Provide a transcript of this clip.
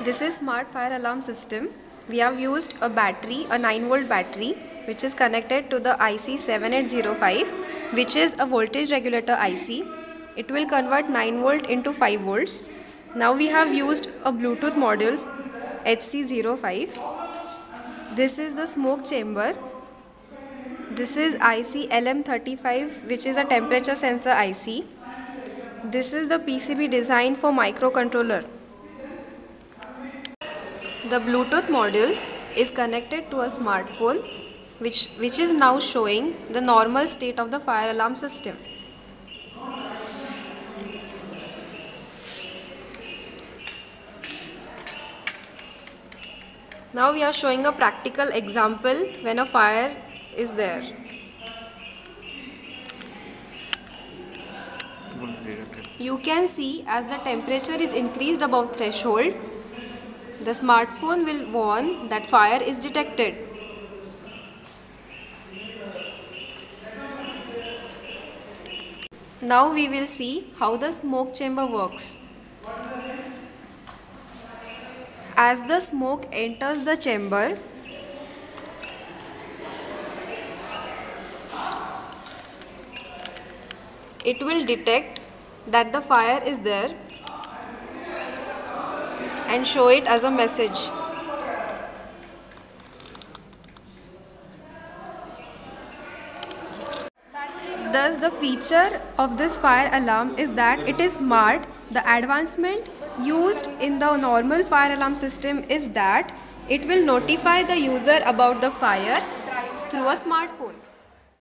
This is smart fire alarm system. We have used a battery, a 9-volt battery, which is connected to the IC 7805, which is a voltage regulator IC. It will convert 9 volt into 5 volts. Now we have used a Bluetooth module HC05. This is the smoke chamber. This is IC LM35, which is a temperature sensor IC. This is the PCB designed for microcontroller. The Bluetooth module is connected to a smartphone which is now showing the normal state of the fire alarm system. Now we are showing a practical example when a fire is there. You can see as the temperature is increased above threshold, the smartphone will warn that fire is detected. Now we will see how the smoke chamber works. As the smoke enters the chamber, it will detect that the fire is there and show it as a message. Thus, the feature of this fire alarm is that it is smart. The advancement used in the normal fire alarm system is that it will notify the user about the fire through a smartphone.